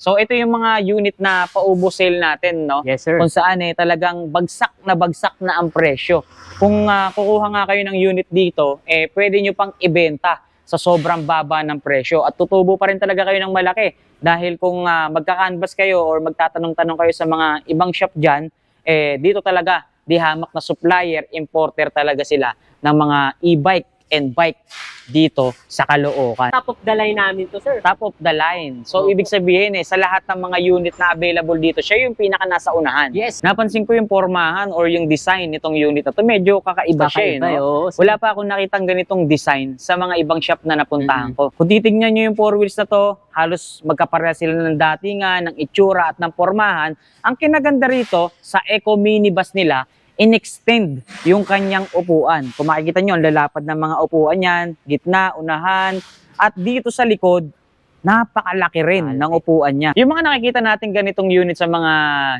So ito yung mga unit na paubos sale natin, no? Yes, sir. Kung saan talagang bagsak na ang presyo. Kung kukuha nga kayo ng unit dito, pwede nyo pang ibenta sa sobrang baba ng presyo. At tutubo pa rin talaga kayo ng malaki. Dahil kung magka-canvas kayo or magtatanong-tanong kayo sa mga ibang shop dyan, dito talaga, di hamak na supplier, importer talaga sila ng mga e-bike and bike dito sa Caloocan. Top of the line namin to, sir. Top of the line. So, ibig sabihin sa lahat ng mga unit na available dito, siya yung pinaka nasa unahan. Yes. Napansin ko yung pormahan or yung design nitong unit na to. Medyo kakaiba siya, no? Wala pa akong nakitang ganitong design sa mga ibang shop na napuntahan ko. Kung titignan nyo yung 4 wheels na to, halos magkapareha sila ng datingan, ng itsura at ng pormahan. Ang kinaganda rito, sa Eco Minibus nila, in-extend yung kanyang upuan. Kung makikita nyo, ang lalapad ng mga upuan yan, gitna, unahan, at dito sa likod, napakalaki rin ng upuan niya. Yung mga nakikita natin ganitong unit sa mga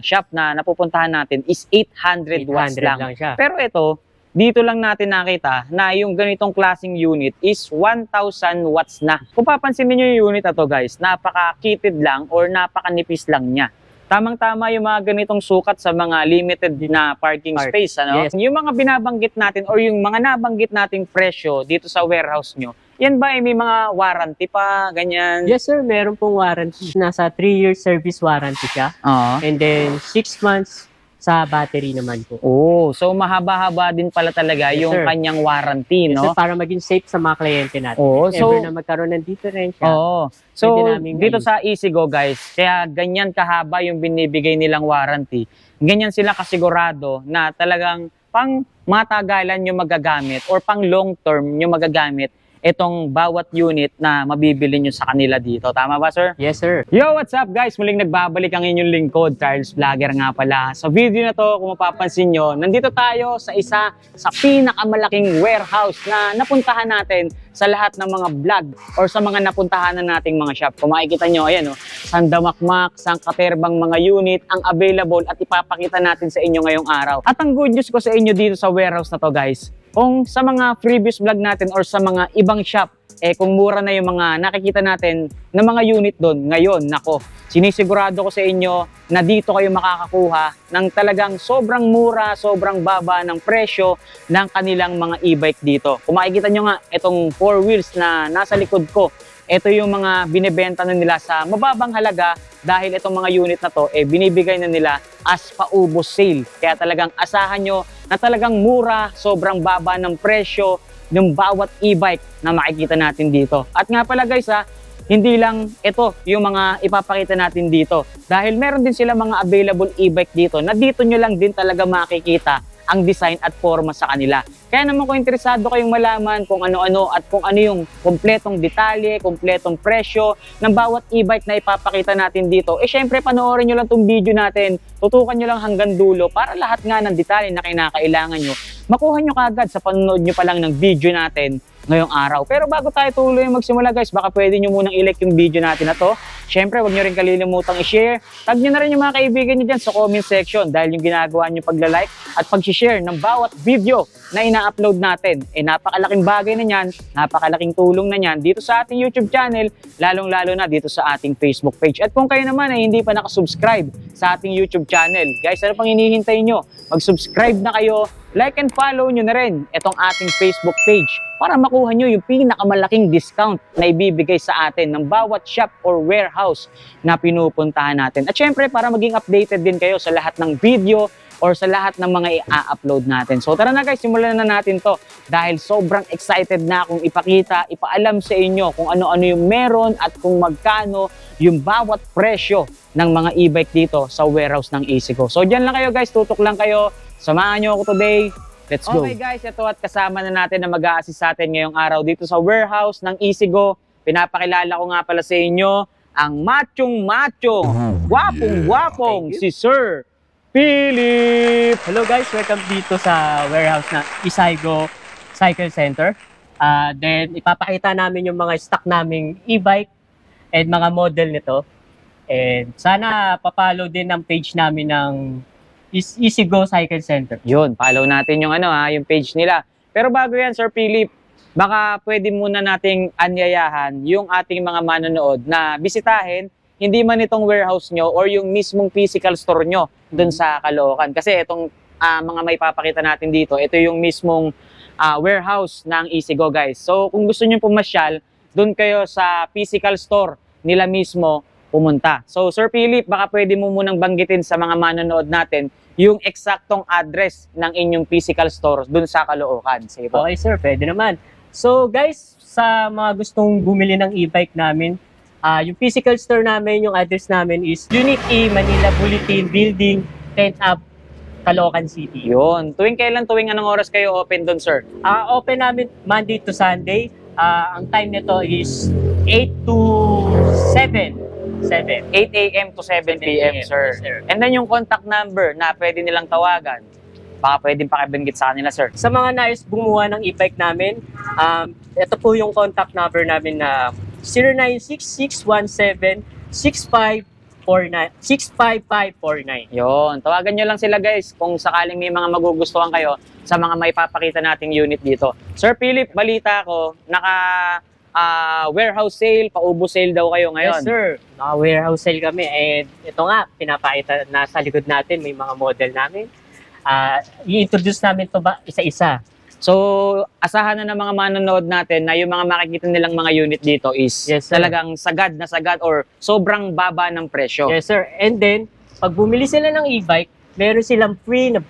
shop na napupuntahan natin is 800 watts lang. Siya. Pero ito, dito lang natin nakita na yung ganitong klaseng unit is 1,000 watts na. Kung papansin niyo yung unit na to guys, napaka-kitted lang or napakanipis lang niya. Tamang-tama yung mga ganitong sukat sa mga limited na parking space. Ano? Yes. Yung mga binabanggit natin or yung mga nabanggit nating presyo dito sa warehouse nyo, yan ba may mga warranty pa, ganyan? Yes sir, meron pong warranty. Nasa 3-year service warranty siya. And then 6 months sa battery naman po. Oh, so mahaba-haba din pala talaga yung kanyang warranty, no? Sir, para maging safe sa mga kliyente natin. If ever na magkaroon ng diferensya. So, dito sa EasyGo guys, kaya ganyan kahaba yung binibigay nilang warranty. Ganyan sila kasigurado na talagang pang matagalan yung magagamit or pang long term yung magagamit itong bawat unit na mabibili nyo sa kanila dito. Tama ba, sir? Yes, sir. Yo, what's up, guys? Muling nagbabalik ang inyong lingkod, Charles Vlogger nga pala. Sa video na to, kung mapapansin nyo, nandito tayo sa isa sa pinakamalaking warehouse na napuntahan natin sa lahat ng mga vlog or sa mga napuntahan na nating mga shop. Kung makikita nyo, ayan, sandamakmak, sangkaterbang mga unit ang available at ipapakita natin sa inyo ngayong araw. At ang good news ko sa inyo dito sa warehouse na to, guys, kung sa mga previous vlog natin or sa mga ibang shop, kung mura na yung mga nakikita natin na mga unit doon, ngayon, nako, sinisigurado ko sa inyo na dito kayo makakakuha ng talagang sobrang mura, sobrang baba ng presyo ng kanilang mga e-bike dito. Kung makikita nyo nga, itong 4 wheels na nasa likod ko, ito yung mga binibenta na nila sa mababang halaga dahil itong mga unit na to, binibigay na nila as paubos sale. Kaya talagang asahan nyo na talagang mura, sobrang baba ng presyo ng bawat e-bike na makikita natin dito. At nga pala guys hindi lang ito yung mga ipapakita natin dito. Dahil meron din sila mga available e-bike dito na dito nyo lang din talaga makikita ang design at forma sa kanila. Kaya naman kung interesado kayong malaman kung ano-ano at kung ano yung kompletong detalye, kompletong presyo ng bawat e-bike na ipapakita natin dito, syempre panoorin nyo lang itong video natin, tutukan nyo lang hanggang dulo para lahat nga ng detalye na kinakailangan nyo, makuha nyo kagad sa panonood nyo pa lang ng video natin ngayong araw. Pero bago tayo tuloy magsimula guys, baka pwede nyo munang i-like yung video natin na to. Syempre, huwag nyo rin kalilimutang i-share. Tag nyo na rin yung mga kaibigan nyo dyan sa comment section dahil yung ginagawa nyo pagla-like at pag-share ng bawat video na ina-upload natin. Napakalaking bagay na yan, napakalaking tulong na yan dito sa ating YouTube channel, lalong-lalo na dito sa ating Facebook page. At kung kayo naman ay hindi pa nakasubscribe sa ating YouTube channel, guys, ano pang hinihintay nyo? Mag-subscribe na kayo, like and follow nyo na rin itong ating Facebook page para makuha nyo yung pinakamalaking discount na ibibigay sa atin ng bawat shop or warehouse na pinupuntahan natin. At syempre, para maging updated din kayo sa lahat ng video or sa lahat ng mga i-upload natin. So tara na guys, simulan na natin to dahil sobrang excited na akong ipakita, ipaalam sa inyo kung ano-ano yung meron at kung magkano yung bawat presyo ng mga e-bike dito sa warehouse ng EasyGo. So dyan lang kayo guys, tutok lang kayo. Samahan nyo ako today. Let's go. Okay guys, ito at kasama na natin na mag-a-assist sa atin ngayong araw dito sa warehouse ng EasyGo. Pinapakilala ko nga pala sa inyo ang machong-machong, gwapong-gwapong si Sir Philip. Hello guys, welcome dito sa warehouse ng EasyGo Cycle Center. Then ipapakita namin yung mga stock naming e-bike and mga model nito. And sana papalo din ang page namin ng EasyGo Cycle Center. Yun, follow natin yung yung page nila. Pero bago yan, Sir Philip, baka pwede muna nating anyayahan yung ating mga manonood na bisitahin hindi man itong warehouse nyo or yung mismong physical store nyo dun sa Caloocan. Kasi itong mga may papakita natin dito, ito yung mismong warehouse ng Easygo, guys. So kung gusto nyo pumasyal, dun kayo sa physical store nila mismo pumunta. So Sir Philip, baka pwede mo munang banggitin sa mga manonood natin yung eksaktong address ng inyong physical store dun sa Caloocan. Sige po. Okay sir, pwede naman. So guys, sa mga gustong bumili ng e-bike namin, yung physical store namin, yung address namin is Unit E, Manila Bulletin Building, 10th Ave, Caloocan City. Yun. Tuwing anong oras kayo open doon, sir? Open namin Monday to Sunday. Ang time nito is 8 to 7. 8 a.m. to 7 p.m., sir. Yes, sir. And then yung contact number na pwede nilang tawagan, baka pwedeng pakibanggit sa kanila, sir. Sa mga nais bumuha ng e-bike namin, ito po yung contact number namin na 0966-17-65549. Yun. Tawagan nyo lang sila, guys, kung sakaling may mga magugustuhan kayo sa mga may papakita nating unit dito. Sir Philip, balita ko, warehouse sale, paubo sale daw kayo ngayon. Yes, sir. Naka-warehouse sale kami. And ito nga, pinapakita na sa likod natin, may mga model namin. I-introduce namin ito ba isa-isa. So, asahan na ng mga manonood natin na yung mga makikita nilang mga unit dito is Yes, sir. talagang sagad na sagad or sobrang baba ng presyo. Yes, sir. And then, pag bumili sila ng e-bike, meron silang free na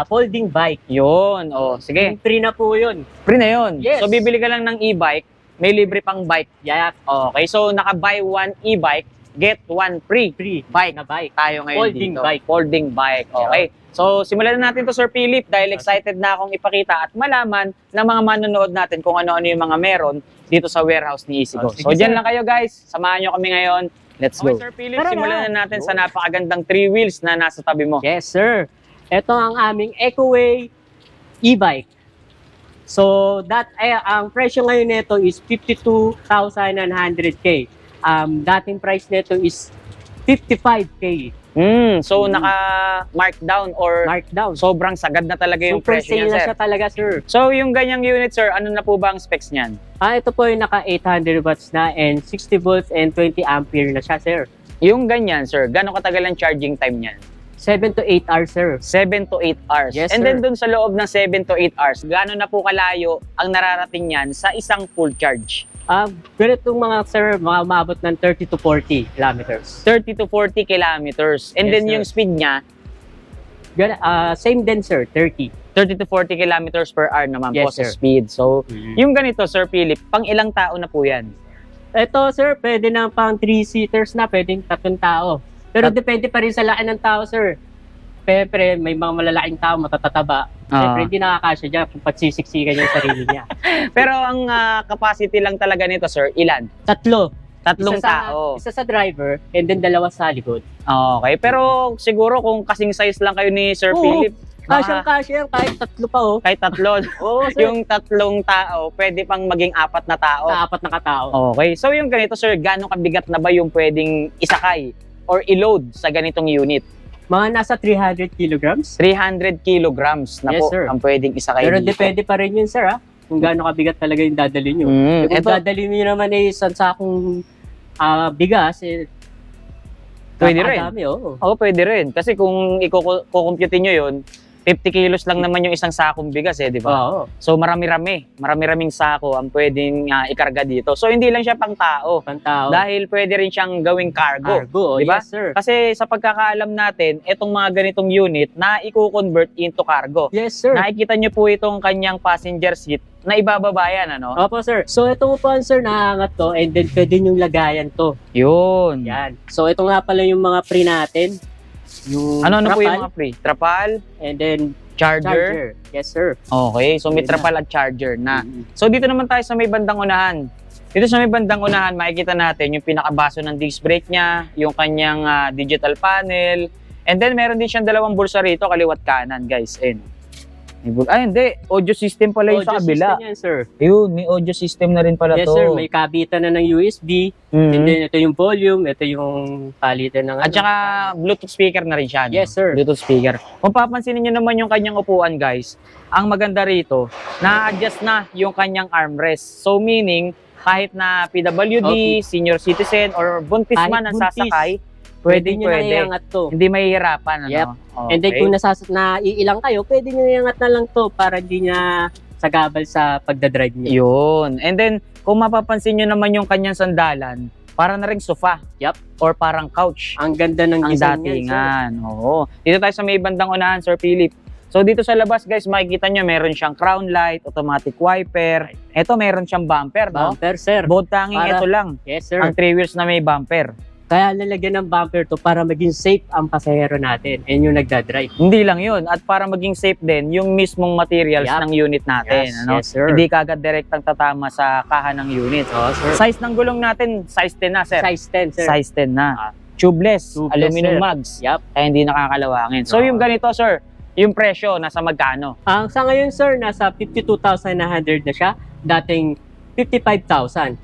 folding bike. Yun. O, sige. Free na po yun. Free na yun. Yes. So, bibili ka lang ng e-bike, may libre pang bike. Yeah, Okay, so naka-buy one e-bike, get one free free bike. na bike. Tayo ngayon Folding dito. bike. Folding bike. Okay. So, simulan na natin to, Sir Philip, dahil excited na akong ipakita at malaman ng mga manonood natin kung ano-ano yung mga meron dito sa warehouse ni Easygo. Sige, So, dyan sir. lang kayo, guys. Samahan nyo kami ngayon. Let's go. Okay, Sir Philip, Tara na. simulan na natin sa napakagandang 3 wheels na nasa tabi mo. Yes, sir. Ito ang aming EcoWay e-bike. So, ang presyo ngayon nito is 52,900K. Dating price nito is 55K. So, naka-markdown or Markdown. sobrang sagad na talaga yung Super presyo sale niya, na sir. siya talaga, sir. So, yung ganyang unit, sir, ano na po ba ang specs niyan? Ito po yung naka 800 watts na and 60 volts and 20 ampere na siya, sir. Yung ganyan, sir, gano'ng katagal ang charging time niyan? 7 to 8 hours, sir. 7 to 8 hours. Yes, And sir. then dun sa loob ng 7 to 8 hours, gaano na po kalayo ang nararating niyan sa isang full charge? Ganitong mga, sir, mga umabot ng 30 to 40 kilometers. 30 to 40 kilometers. And Yes, then sir. yung speed niya, Same din, sir, 30. 30 to 40 kilometers per hour naman po Yes, sa sir. speed. So, Mhm. yung ganito, Sir Philip, pang ilang tao na po yan? Ito, sir, pwede na pang 3-seaters na, pwedeng 3 tao. Pero depende pa rin sa laki ng tao, sir. Siyempre, may mga malalaking tao, matatataba. Siyempre, hindi nakakasya dyan kung pagsisiksikan yung sarili niya. Pero ang capacity lang talaga nito, sir, ilan? 3. Tatlong isa sa, tao. Isa sa driver, and then 2 sa likod. Okay, pero siguro kung kasing size lang kayo ni Sir Oo. Philip, Kasyang-kasya, kahit 3 pa, oh. kahit tatlo, Oo, sir. yung 3 tao, pwede pang maging 4 na tao. Sa 4 na katao. Okay, so yung ganito, sir, gaano kabigat na ba yung pwedeng isakay or i-load sa ganitong unit? Mga nasa 300 kilograms. 300 kilograms na Yes, po sir. ang pwedeng isakay Pero dito. depende pa rin yun, sir, ha? Kung gaano kabigat talaga yung dadali nyo. Kung Ito, dadali nyo naman isang sakong bigas, Pwede rin. napakadami, oo. Oo, pwede rin. Kasi kung i-compute nyo yun, 50 kilos lang naman yung isang sakong bigas di ba? Oo. So marami-raming sako ang pwedeng ikarga dito. So hindi lang siya pang tao. Pantao. Dahil pwede rin siyang gawing cargo. Cargo, di ba? yes, sir. Kasi sa pagkakaalam natin, itong mga ganitong unit na i-convert into cargo. Yes, sir. Nakikita nyo po itong kanyang passenger seat na ibababa yan, ano? Opo, sir. So, ito po, sir, nahangat to, and then pwede yung lagayan to. Yun. Yan. So, ito nga pala yung mga free natin. Yung Ano po trapal, yung mga free? Trapal, and then charger. Yes, sir. Okay, so may Yun na. trapal at charger na. Mhm. So dito naman tayo sa may bandang unahan. Dito sa may bandang unahan, makikita natin yung pinakabaso ng disc brake niya, yung kanyang digital panel, and then meron din siyang 2 bulsa rito, kaliwat kanan, guys. Ayun. Ay, hindi. Audio system pala yung sa Audio kabila. system yan, sir. Ayun, may audio system na rin pala Yes, to. sir. May kabitan na ng USB. Mhm. And then, ito yung volume. Ito yung palitan ng At saka Bluetooth speaker na rin siya. No? Yes, sir. Bluetooth speaker. Kung papansinin niyo naman yung kanyang upuan, guys, ang maganda rito, na-adjust na yung kanyang armrest. So meaning, kahit na PWD, senior citizen, or buntis Kahit man ang buntis, sasakay, Pwede nyo na pwede. iangat to. Hindi mahihirapan, ano? Yep. Okay. And then kung naiilang kayo, pwede nyo iangat na lang to para hindi niya sagabal sa pagdadrive nyo. Yun. And then, kung mapapansin nyo naman yung kanyang sandalan, para na ring sofa. Yup. Or parang couch. Ang ganda ng Ang design niyan, sir. datingan. Oo. Dito tayo sa may bandang unahan, Sir Philip. So dito sa labas, guys, makikita nyo meron siyang crown light, automatic wiper. Ito meron siyang bumper, no? Bumper, sir. Both tanging Para- ito lang. Yes, sir. Ang 3 wheels na may bumper. Kaya lalagyan ng bumper to para maging safe ang pasahero natin and yung nagdadrive. Hindi lang yun. At para maging safe din, yung mismong materials Yup. ng unit natin. Yes, ano? yes, sir. Hindi kagad direktang tatama sa kaha ng unit. Oh, sir. Size ng gulong natin, size 10 na, sir. Size 10, sir. Size 10 na. Ah. Tubeless, Tubeless, aluminum sir. mugs. Yup. Kaya hindi nakakalawangin. So Oo. yung ganito, sir, yung presyo, nasa magkano? Ang sa ngayon, sir, nasa 52,900 na siya. Dating 55,000.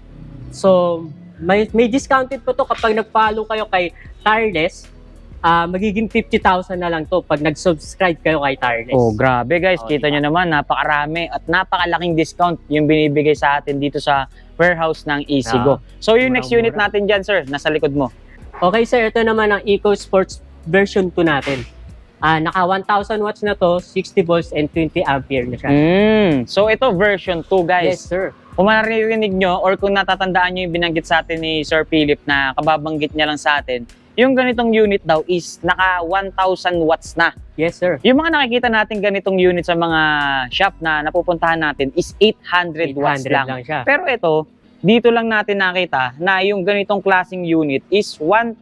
So, may discounted po to kapag nag-follow kayo kay Tireless. Magiging 50,000 na lang to pag nag-subscribe kayo kay Tireless. Oh, grabe guys. Oh, Kita diba? nyo naman, napakarami at napakalaking discount yung binibigay sa atin dito sa warehouse ng Easygo. So yung next unit murang-mura. natin dyan, sir, nasa likod mo. Okay, sir, ito naman ang EcoSports version 2 natin. Naka 1,000 watts na to, 60 volts and 20 ampere na siya. So ito version 2, guys. Yes, sir. Kung maririnig nyo or kung natatandaan nyo yung binanggit sa atin ni Sir Philip na kababanggit niya lang sa atin, yung ganitong unit daw is naka 1,000 watts na. Yes, sir. Yung mga nakikita natin ganitong unit sa mga shop na napupuntahan natin is 800 watts 800 lang. lang siya. Pero ito, dito lang natin nakita na yung ganitong klaseng unit is 1,000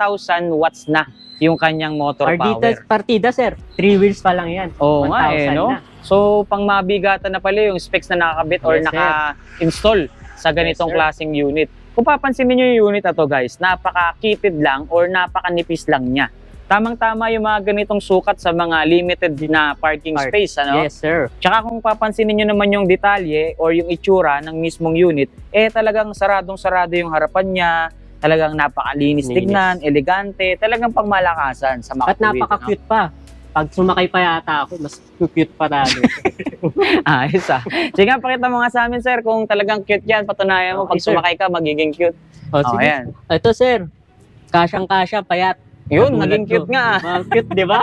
watts na yung kanyang motor power. Partida, sir. 3 wheels pa lang yan. Oo nga 1,000 no? na. So, pang mabigatan na pala yung specs na nakakabit or Yes, sir. naka-install sa ganitong Yes, sir. klaseng unit. Kung papansin niyo yung unit na to, guys, napaka-kitted lang or napakanipis lang niya. Tamang-tama yung mga ganitong sukat sa mga limited na parking space, ano? Yes, sir. Tsaka kung papansin niyo naman yung detalye or yung itsura ng mismong unit, talagang saradong-sarado yung harapan niya, talagang napakalinis Linis. tignan, elegante, talagang pangmalakasan sa At makatuwid. napaka-cute pa. Pag sumakay pa yata ako, mas cute pa lalo. Ayos ah. Sige nga, pakita mo nga sa amin, sir, kung talagang cute yan. Patunayan mo, Okay, pag sir. sumakay ka, magiging cute. O, sige. Ayan. Ito, sir. Kasyang-kasya, payat. Yun, Nagulat naging cute ko. nga. Cute, di ba?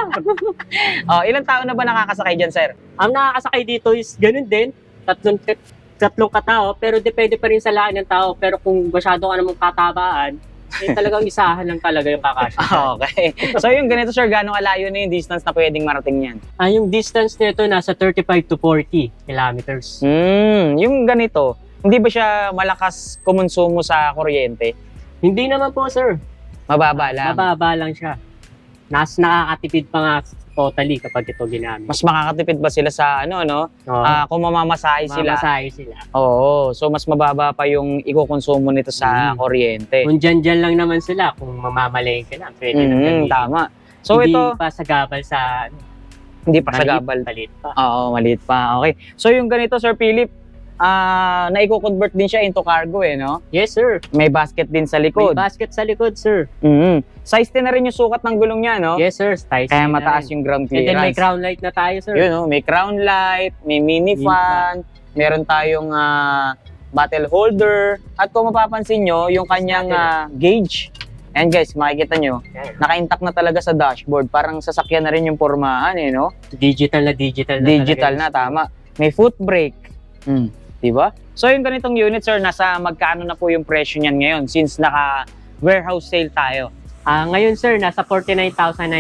Ilang tao na ba nakakasakay dyan, sir? Ang nakakasakay dito is ganun din. Tatlong katao, pero depende pa rin sa laki ng tao. Pero kung masyado ka namang katabaan, talagang isahan lang talaga yung kakasya. Okay. So yung ganito, sir, gano'ng kalayo na yung distance na pwedeng marating yan? Yung distance nito nasa 35 to 40 kilometers. Yung ganito, hindi ba siya malakas kumonsumo sa kuryente? Hindi naman po, sir. Mababa lang. Mababa lang siya. Nakakatipid pa nga totally kapag ito ginamit. Mas makakatipid ba sila sa kung mamamasahe sila? Mamasahe sila. Oo. So mas mababa pa yung ikukonsumo nito sa kuryente. Kung dyan lang naman sila, kung mamamalengke na, pwede na gamitin. Tama. So hindi ito, pa sagabal sa hindi pa sagabal. Maliit pa. Oo, maliit pa. Okay. So yung ganito, Sir Philip, na-convert din siya into cargo no? Yes, sir. May basket din sa May likod. basket sa likod, sir. Size 10 na rin yung sukat ng gulong niya, no? Yes, sir. Size Kaya 10 na mataas rin. yung ground And then may clearance. crown light na tayo, sir. Yun, no? May crown light, may mini Mini fan, meron tayong bottle holder, at kung mapapansin nyo, yung kanyang gauge. And guys, makikita nyo, naka-intact na talaga sa dashboard. Parang sasakyan na rin yung pormahan, no? Digital na digital na. Digital na, talaga. tama. May foot brake. Diba? So yung ganitong unit, sir, nasa magkano na po yung presyo niyan ngayon since naka-warehouse sale tayo? Ngayon, sir, nasa 49,900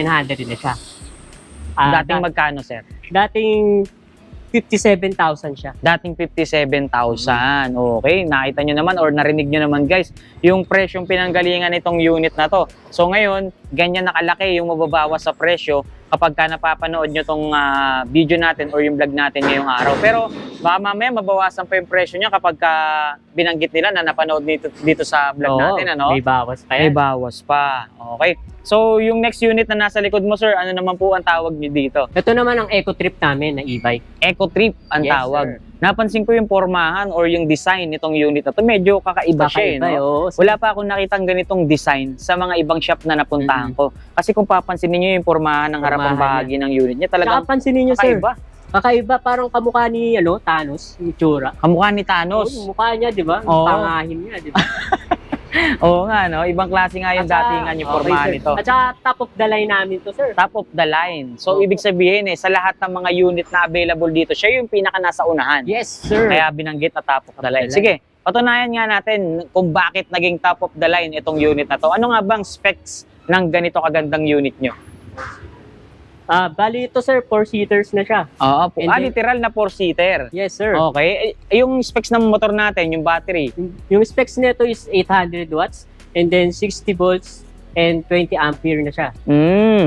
na siya. Dating magkano, sir? Dating 57,000 siya. Dating 57,000. Okay, nakita nyo naman or narinig nyo naman, guys, yung presyong pinanggalingan nitong unit na to. So ngayon, ganyan nakalaki yung mababawas sa presyo kapag ka napapanood nyo tong video natin or yung vlog natin ngayong araw. Pero baka mamaya mabawasan pa yung presyo niya kapag ka binanggit nila na napanood dito sa vlog natin, ano? May bawas pa May yan. bawas pa. Okay. So yung next unit na nasa likod mo, sir, ano naman po ang tawag nyo dito? Ito naman ang Eco Trip namin na e-bike. Eco Trip ang Yes, tawag. sir. Napansin ko yung pormahan or yung design nitong unit na to. Medyo kakaiba siya, Kakaiba, no? oo. Wala pa akong nakitang ganitong design sa mga ibang shop na napuntahan ko. Kasi kung papansin niyo yung pormahan ng harapang Pormahan bahagi ng unit niya, Tsaka talagang pansinin nyo, sir, kakaiba. Kakaiba, parang kamukha ni Thanos, yung itsura. Kamukha ni Thanos. Yung mukha niya, di ba? Oo. Pangahin niya, di ba? Oo nga, no? Ibang klase nga yung datingan yung formahan sir. nito. At saka top of the line namin to, sir. Top of the line. So, Opo. ibig sabihin sa lahat ng mga unit na available dito, siya yung pinaka nasa unahan. Yes, sir. Kaya binanggit na top of the line. line. Sige, patunayan nga natin kung bakit naging top of the line itong unit na to. Ano nga bang specs ng ganito kagandang unit nyo? Bali ito, sir, 4-seaters na siya. Oo po. And then- Literal na 4-seater. Yes, sir. Okay. Yung specs ng motor natin, yung battery, Yung specs nito is 800 watts and then 60 volts and 20 ampere na siya.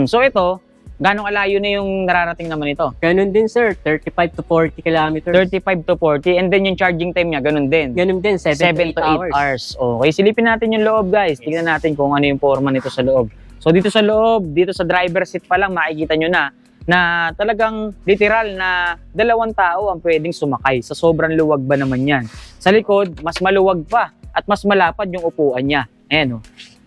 So ito, gano'ng kalayo na yung nararating naman ito? Ganun din, sir, 35 to 40 kilometers. 35 to 40. And then yung charging time niya, ganun din. Ganun din, 7 to 8 hours. hours. Okay, silipin natin yung loob, guys. Tingnan natin kung ano yung forma nito sa loob. So dito sa loob, dito sa driver seat pa lang, makikita nyo na talagang literal na dalawang tao ang pwedeng sumakay. Sa sobrang luwag ba naman yan? Sa likod, mas maluwag pa at mas malapad yung upuan niya. Ayan, oh.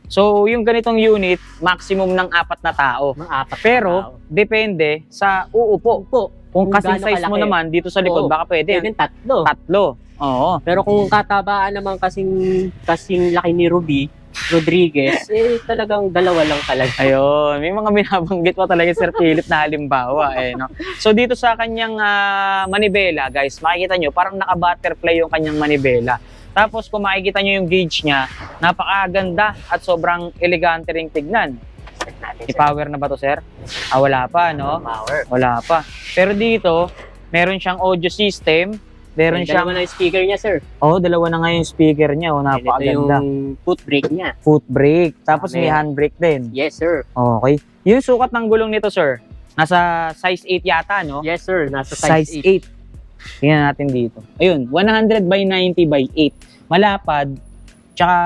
So yung ganitong unit, maximum ng 4 na tao. Mga 4 Pero depende sa uupo. po. Kung kasing gaano size mo kalaki. naman dito sa likod, Oo. baka pwede. Pwede 3. 3. Oo. Pero kung katabaan naman kasing laki ni Ruby Rodriguez, talagang 2 lang talaga. Ayun, may mga binabanggit pa talaga Sir Philip na halimbawa no. So dito sa kanyang manibela, guys, makikita nyo parang naka-butterfly yung kanyang manibela. Tapos kung makikita nyo yung gauge niya, napakaganda at sobrang elegante ring tignan. I-power na ba to, sir? Wala pa, no? Power. Wala pa. Pero dito, meron siyang audio system. Meron siyang... Dalawa na yung speaker niya, sir. dalawa na nga yung speaker niya. Ito Napakaganda. yung foot brake niya. Foot brake. Tapos may Amen. handbrake din. Yes, sir. Okay. Yung sukat ng gulong nito, sir, nasa size 8 yata, no? Yes, sir. Nasa size 8. 8. Tingnan natin dito. Ayun, 100 by 90 by 8. Malapad. Tsaka,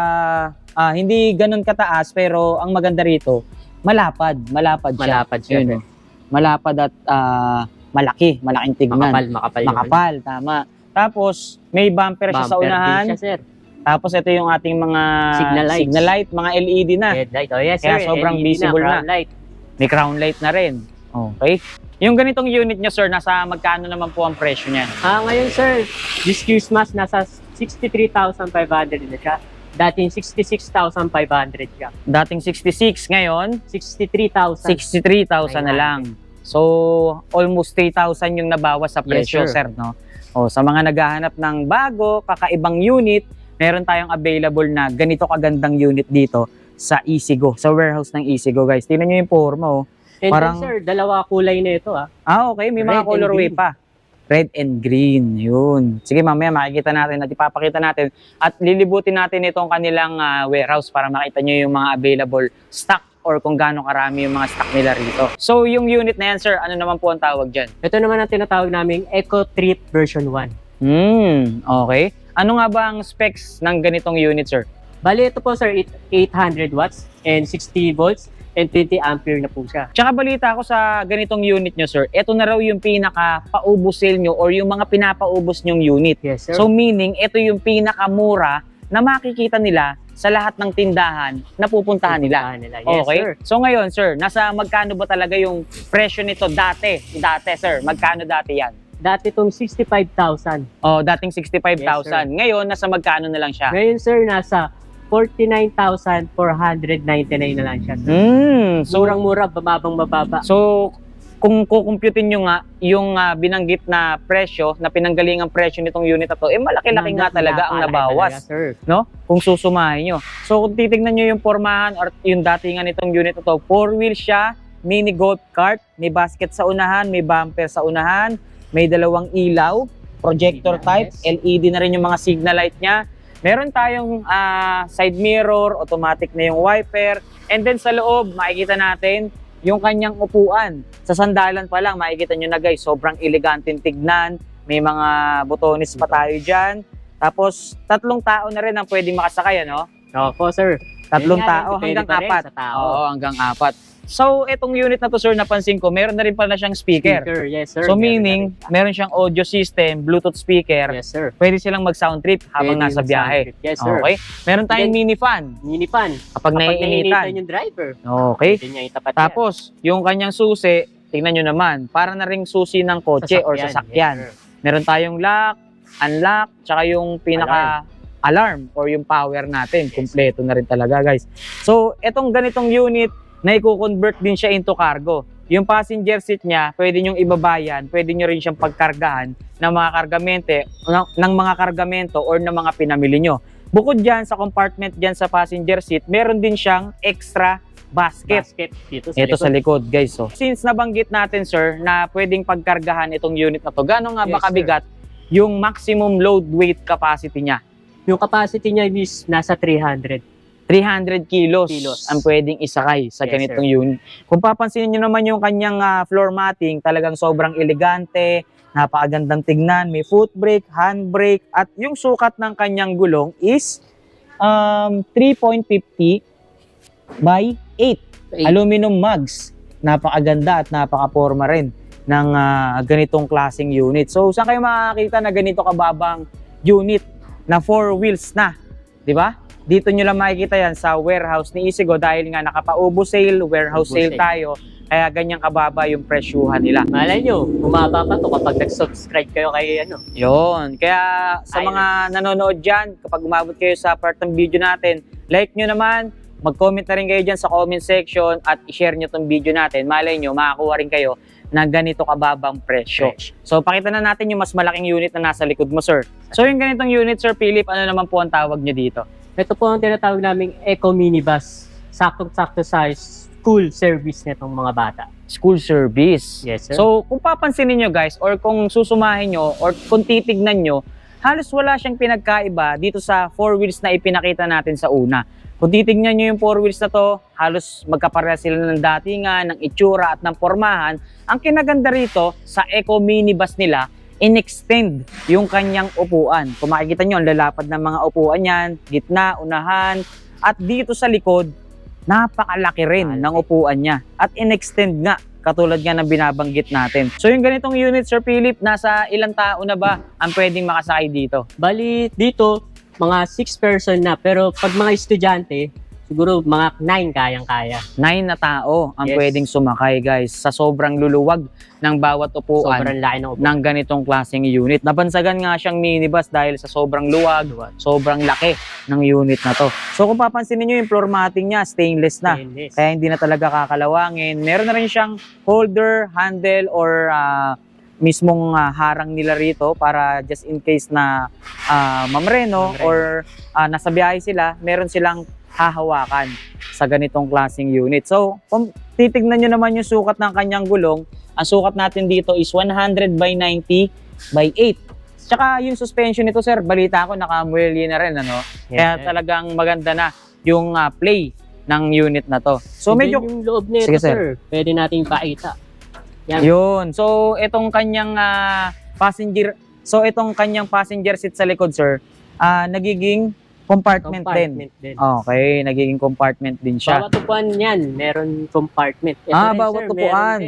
hindi ganun kataas, pero ang maganda rito, malapad. Malapad siya. Malapad siya. Ayun, oh. Malapad at malaking tignan. Makapal. Makapal, tama. Tapos, may bumper siya sa unahan. Din siya, sir. Tapos, ito yung ating mga Signal lights. mga LED na. Headlight. Oh, yes, Kaya sir. sobrang LED visible na. crown light. May crown light na rin. Okay. Yung ganitong unit nyo, sir, nasa magkano naman po ang presyo niyan? Ngayon, sir, this Christmas, nasa 63,500 na siya. Dating 66,500 siya. Dating 66, ngayon 63,000. 63,000 na lang. So, almost 3,000 yung nabawas sa presyo, Yes, sir, no? Sa mga naghahanap ng bago, kakaibang unit, meron tayong available na ganito kagandang unit dito sa Easygo, sa warehouse ng Easygo, guys. Tingnan nyo yung forma, oh. And Parang- then, sir, 2 kulay na ito, Okay, may Red mga and colorway green. pa. Red and green, yun. Sige, mamaya makikita natin at ipapakita natin at lilibutin natin itong kanilang warehouse para makita nyo yung mga available stock or kung gaano karami yung mga stock nila rito. So, yung unit na yan, sir, ano naman po ang tawag dyan? Ito naman ang tinatawag naming Eco Trip version 1. Okay. Ano nga ba ang specs ng ganitong unit, sir? Bali, ito po, sir, 800 watts and 60 volts and 20 ampere na po siya. Tsaka balita ko sa ganitong unit nyo, sir, ito na raw yung pinaka-paubos sale nyo or yung mga pinapaubos nyong unit. Yes, sir. So, meaning, ito yung pinakamura na makikita nila sa lahat ng tindahan na pupuntahan nila. Yes, Okay? sir. So ngayon, sir, nasa magkano ba talaga yung presyo nito dati? Dati, sir, magkano dati yan? Dati itong 65,000. Dating 65,000. Yes, Ngayon, nasa magkano na lang siya? Ngayon, sir, nasa 49,499 na lang siya. Sir. So, Murang-mura, bababang-bababa. so, kung kukumputin nyo nga yung binanggit na presyo, na pinanggalingang presyo nitong unit na to, malaki-laki nga talaga ang nabawas. Sir. No? Kung susumahin nyo. So, kung titignan nyo yung pormahan or yung datingan nitong unit na to, 4-wheel siya, mini golf cart, may basket sa unahan, may bumper sa unahan, may 2 ilaw, projector type, Yes. LED na rin yung mga signal light niya. Meron tayong side mirror, automatic na yung wiper, and then sa loob, makikita natin yung kanyang upuan. Sa sandalan pa lang, makikita nyo na guys, sobrang eleganteng tignan, may mga botones pa tayo dyan. Tapos, 3 tao na rin ang pwedeng makasakay, ano? Opo, sir. 3 Yun nga, tao depende hanggang pa rin 4. sa tao. Oo, hanggang 4. So, itong unit na to, sir, napansin ko, meron na rin pala siyang speaker. Yes, sir. So, Meron meaning, na rin siya. meron siyang audio system, Bluetooth speaker. Yes, sir. Pwede silang mag-sound trip habang Pwede nasa yung biyahe. sound trip. Yes, sir. Okay? Meron tayong Then, mini fan Mini fan. kapag Kapag naiinitan. yung driver, Okay? pwede niya itapat yan. Tapos, yung kanyang susi, tingnan nyo naman, para na ring susi ng kotse or sasakyan. Yes, Meron tayong lock, unlock, tsaka yung pinaka-alarm or yung power natin. Kumpleto na rin talaga, guys. So, etong ganitong unit, na i-convert din siya into cargo. Yung passenger seat niya, pwede nyong ibabayan, pwede nyo rin siyang pagkargahan ng mga kargamento or ng mga pinamili nyo. Bukod dyan sa compartment dyan sa passenger seat, meron din siyang extra basket dito sa likod, guys. So, since nabanggit natin, sir, na pwedeng pagkargahan itong unit na to, gano'n nga ba kabigat yung maximum load weight capacity niya? Yung capacity niya is nasa 300 kilos ang pwedeng isakay sa ganitong unit. Kung papansinin nyo naman yung kanyang floor matting, talagang sobrang elegante, napakagandang tignan, may foot brake, hand brake, at yung sukat ng kanyang gulong is 3.50 by 8 aluminum mugs. Napakaganda at napaka-forma rin ng ganitong klaseng unit. So, saan kayo makakita na ganito kababang unit na 4 wheels na? Di ba? Dito nyo lang makikita yan sa warehouse ni Easygo dahil nga nakapaubo sale, warehouse sale tayo. Kaya ganyan kababa yung presyuhan nila. Malay nyo, bumaba pa to kapag nag-subscribe kayo kay ano. Yun. Kaya sa mga nanonood dyan, kapag umabot kayo sa part ng video natin, like nyo naman, mag-comment na rin kayo dyan sa comment section at i-share nyo tong video natin. Malay nyo, makakuha rin kayo na ganito kababang presyo. So, pakita na natin yung mas malaking unit na nasa likod mo, sir. So, yung ganitong unit, Sir Philip, ano naman po ang tawag nyo dito? Ito po ang tinatawag naming Eco Minibus. Saktong-sakto size school service nitong mga bata. School service. Yes, sir. So, kung papansinin nyo, guys, or kung susumahin nyo, or kung titignan nyo, halos wala siyang pinagkaiba dito sa 4 wheels na ipinakita natin sa una. Kung titignan nyo yung 4 wheels na to, halos magkapareha sila ng datingan, ng itsura at ng pormahan. Ang kinaganda rito sa Eco Minibus nila, in-extend yung kanyang upuan. Kung makikita nyo, ang lalapad ng mga upuan yan, gitna, unahan, at dito sa likod, napakalaki rin ng upuan niya. At in-extend nga, katulad nga ng binabanggit natin. So yung ganitong unit, Sir Philip, nasa ilang tao na ba ang pwedeng makasakay dito? Bali, dito, mga 6 person na. Pero pag mga estudyante, siguro mga 9 kayang-kaya. 9 na tao ang pwedeng sumakay, guys, sa sobrang luluwag ng bawat upuan. Sobrang laki ng upuan ng ganitong klaseng unit. Nabansagan nga siyang minibus dahil sa sobrang luwag, sobrang laki ng unit na to. So kung papansinin nyo yung floor matting niya, stainless na. Kaya hindi na talaga kakalawangin. Meron na rin siyang holder, handle, or mismong harang nila rito para just in case na mamreno or nasa biyahe sila, meron silang hahawakan sa ganitong klaseng unit. So, kung titignan nyo naman yung sukat ng kanyang gulong, ang sukat natin dito is 100 by 90 by 8. Tsaka yung suspension nito, sir, balita ko naka-muelye na rin, ano? Kaya talagang maganda na yung play ng unit na to. So, medyo yung loob nito, sir, pwede nating pakita. Yan. Yun. So, itong kanyang passenger seat sa likod, sir, nagiging compartment din. Okay, nagiging compartment din siya. Bawat upuan yan, meron compartment. Ito rin, bawat sir, upuan.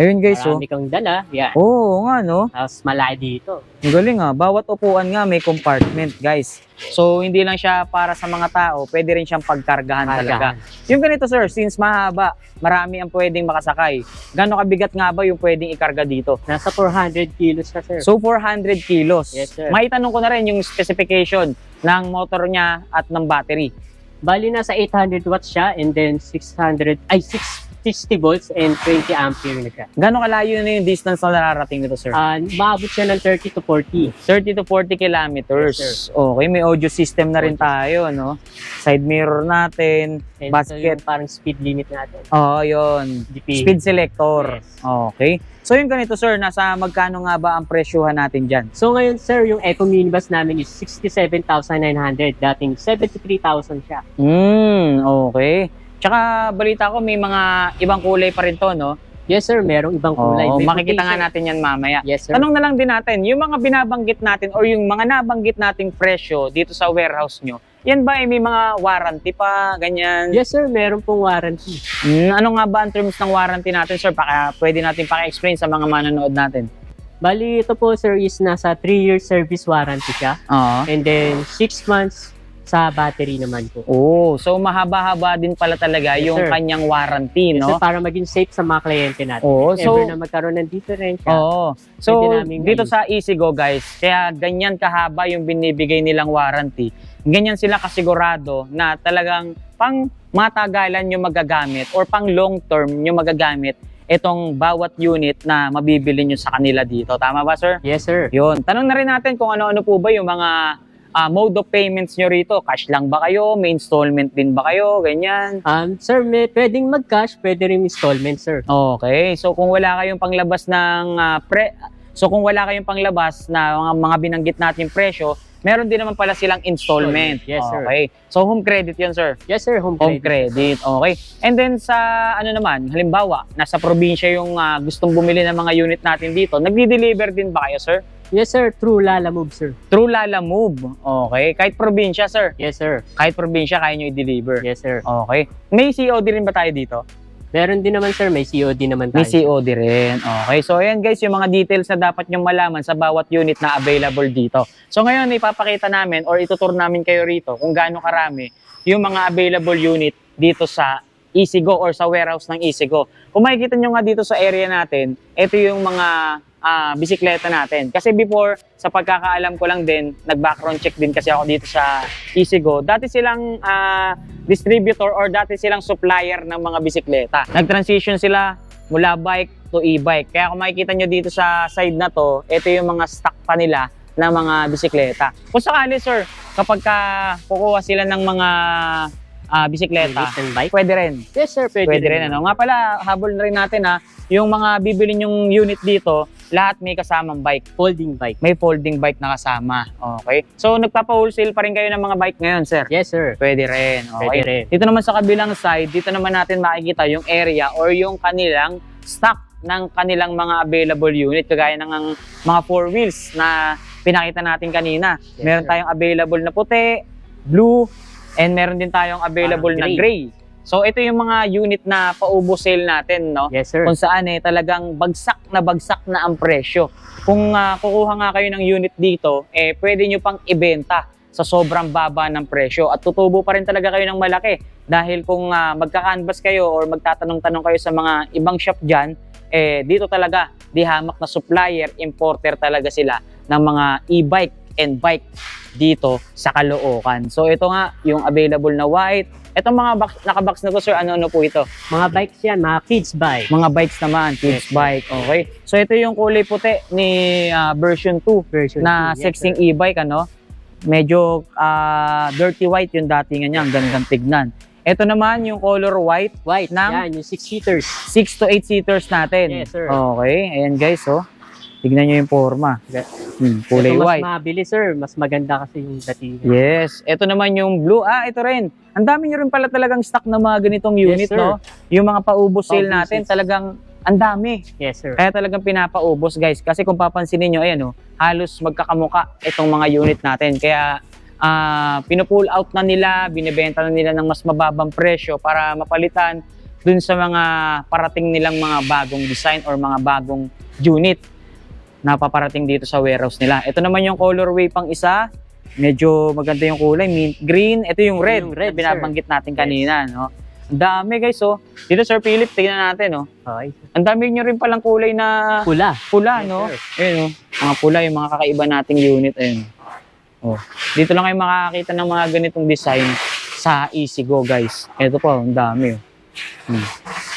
Ayun, guys, marami kang dala. Yan. Oo nga, no? Tapos malaki dito. Ang galing, bawat upuan nga may compartment, guys. So, hindi lang siya para sa mga tao, pwede rin siyang pagkargahan talaga. Yung ganito, sir, since mahaba, marami ang pwedeng makasakay. Gano'ng kabigat nga ba yung pwedeng ikarga dito? Nasa 400 kilos na, sir. So, 400 kilos. Yes, sir. Maitanong ko na rin yung specification ng motor niya at ng battery. Bali, nasa 800 watts siya and then 660 volts and 20 ampere na siya. Gano'ng kalayo na yung distance na nararating nito, sir? Maabot siya ng 30 to 40. 30 to 40 kilometers. Yes, okay, may audio system na rin tayo, no? Side mirror natin, and basket. Parang speed limit natin. Oo, yun. Speed selector. Yes. Okay. So yung ganito, sir, nasa magkano nga ba ang presyuhan natin dyan? So ngayon, sir, yung Eco Minibus namin is 67,900. Dating 73,000 siya. Okay. Tsaka balita ko may mga ibang kulay pa rin to, no? Yes, sir. Merong ibang kulay. Makikita nga natin yan mamaya. Yes, sir. Tanong na lang din natin, yung mga binabanggit natin or yung mga nabanggit nating presyo dito sa warehouse nyo, yan ba ay may mga warranty pa, ganyan? Yes, sir. Meron pong warranty. Ano nga ba ang terms ng warranty natin, sir? Pwede natin paki-explain sa mga manonood natin. Bali, ito po, sir, is nasa 3-year service warranty siya. And then 6 months sa battery naman po. Oh, so mahaba-haba din pala talaga Yes, yung sir. kanyang warranty, Yes, no? sir, para maging safe sa mga kliyente natin. Oo, If so- ever na magkaroon ng diferensya. Oo. So, Pwede naming dito ayusin. sa Easygo guys, kaya ganyan kahaba yung binibigay nilang warranty. Ganyan sila kasigurado na talagang pang matagalan yung magagamit or pang long term yung magagamit itong bawat unit na mabibili nyo sa kanila dito. Tama ba, sir? Yes, sir. Yun. Tanong na rin natin kung ano-ano po ba yung mga mode of payments nyo rito. Cash lang ba kayo? May installment din ba kayo? Ganyan. Sir, pwedeng mag-cash, pwede rin installment, sir. Okay. So kung wala kayong panglabas ng kung wala kayong panglabas na mga binanggit natin presyo, meron din naman pala silang installment. Yes, sir. Okay. So home credit 'yun, sir. Yes, sir. Home Home credit. credit. Okay. And then sa ano naman, halimbawa, nasa probinsya yung gustong bumili ng mga unit natin dito, nagdi-deliver din ba kayo, sir? Yes, sir. True Lalamove, sir. Through Lalamove. Okay. Kahit probinsya, sir. Yes, sir. Kahit probinsya, kaya nyo i-deliver. Yes, sir. Okay. May COD rin ba tayo dito? Meron din naman, sir. May COD naman tayo. May COD rin. Okay. So, ayan guys, yung mga details na dapat nyong malaman sa bawat unit na available dito. So, ngayon, ipapakita namin or itutur namin kayo rito kung gaano karami yung mga available unit dito sa Easygo or sa warehouse ng Easygo. Kung makikita nyo nga dito sa area natin, ito yung mga bisikleta natin. Kasi before, sa pagkakaalam ko lang din, nag-background check din kasi ako dito sa Easygo. Dati silang distributor or dati silang supplier ng mga bisikleta. Nag-transition sila mula bike to e-bike. Kaya kung makikita nyo dito sa side na to, ito yung mga stock pa nila na mga bisikleta. Kung sakali, sir, kapag kukuha sila ng mga bisikleta, Unit and bike? pwede rin. Yes, sir. Pwede rin, ano. Nga pala, habol na rin natin yung mga bibili nyong unit dito, lahat may kasamang bike. Folding bike. May folding bike na kasama. Okay. So, nagpapa-wholesale pa rin kayo ng mga bike ngayon, sir? Yes, sir. Pwede rin. Okay. Pwede rin. Dito naman sa kabilang side, dito naman natin makikita yung area or yung kanilang stock ng kanilang mga available unit. Kagaya ng mga 4 wheels na pinakita natin kanina. Yes, Meron sir. tayong available na puti, blue, and meron din tayong available na Parang gray. So, ito yung mga unit na paubo sale natin, no? Yes, sir. Kung saan talagang bagsak na ang presyo. Kung kukuha nga kayo ng unit dito, pwede nyo pang ibenta sa sobrang baba ng presyo at tutubo pa rin talaga kayo ng malaki. Dahil kung magka-canvas kayo or magtatanong-tanong kayo sa mga ibang shop dyan, dito talaga, di hamak na supplier, importer talaga sila ng mga e-bike and bike dito sa Caloocan. So ito nga, yung available na white. Itong mga nakabox na to, sir, ano po ito? Mga bikes yan, mga kids bike. Mga bikes naman, kids Yes, bike. Okay. So ito yung kulay puti ni version 2 Version na 2, yes, sexing sir. e-bike, ano? Medyo dirty white yung datingan niya, ang gandang tignan. Ito naman yung color white White, ng yan, yung 6-seaters. 6 to 8 seaters natin. Yes, sir. Okay. Ayan guys, oh. Tignan nyo yung forma. Kulay Ito mas white. mabili, sir. Mas maganda kasi yung datingan. Yes. Ito naman yung blue. Ito rin. Ang dami nyo rin pala talagang stock na mga ganitong unit, Yes, sir. no? Yung mga paubos sale Paubos natin, sales. talagang ang dami. Yes, sir. Kaya talagang pinapaubos, guys. Kasi kung papansinin nyo, ayan, oh, halos magkakamuka itong mga unit natin. Kaya pinupull out na nila, binibenta na nila ng mas mababang presyo para mapalitan dun sa mga parating nilang mga bagong design or mga bagong unit na paparating dito sa warehouse nila. Ito naman yung colorway pang isa. Medyo maganda yung kulay, mint green. Ito yung red, Yung red, na binabanggit natin Yes. kanina, no? Ang dami, guys, oh. Dito, Sir Philip, tingnan natin, oh. Okay. Ang dami nyo rin palang kulay na Pula. pula, Yes, no? sir. Ayun, oh. Mga pula, yung mga kakaiba nating unit, ayun. Oh. Dito lang kayo makakakita ng mga ganitong design sa Easygo, guys. Ito po, ang dami, oh.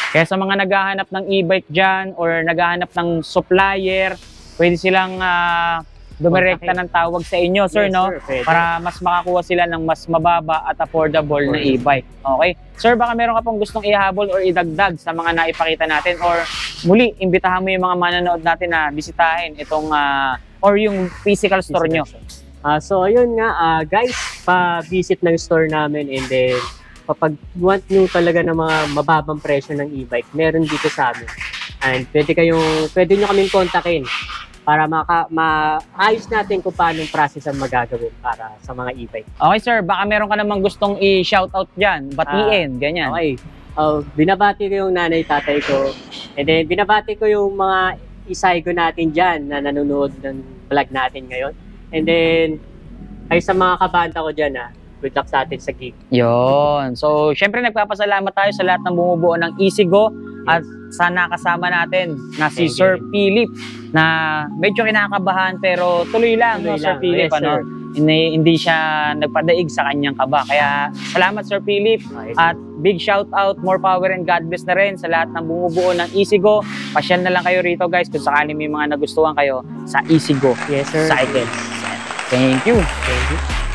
Kaya sa mga naghahanap ng e-bike dyan or naghahanap ng supplier, pwede silang dumirekta ng tawag sa inyo, sir, Yes, no? sir, pwede. Para mas makakuha sila ng mas mababa at affordable na e-bike. Okay? Sir, baka meron ka pong gustong ihabol or idagdag sa mga naipakita natin or muli, imbitahan mo yung mga manonood natin na bisitahin itong or yung physical store nyo. So, ayun nga, guys, pa-visit ng store namin and then kapag want nyo talaga ng mga mababang presyo ng e-bike, meron dito sa amin. And pwede nyo kaming kontakin para maayos natin kung paano yung process ang magagawin para sa mga e-bike. Okay, sir, baka meron ka namang gustong i-shoutout dyan, batiin, ganyan. Okay. Binabati ko yung nanay, tatay ko. And then, binabati ko yung mga isaygo natin dyan na nanonood ng vlog natin ngayon. And then, ay sa mga kabanda ko dyan, good luck sa atin sa gig. Yon. So, syempre nagpapasalamat tayo sa lahat ng bumubuo ng Easygo at sana kasama natin na si Thank Sir you. Philip na medyo kinakabahan pero tuloy lang, no, Tuloy Sir lang. Philip, Yes, ano? sir. Hindi siya nagpadaig sa kanyang kaba. Kaya salamat Sir Philip Okay. at big shout out, more power and God bless na rin sa lahat ng bumubuo ng Easygo. Pasyal na lang kayo rito guys kung sakali may mga nagustuhan kayo sa Easygo Yes, sir. Cycles. Thank you. Thank you.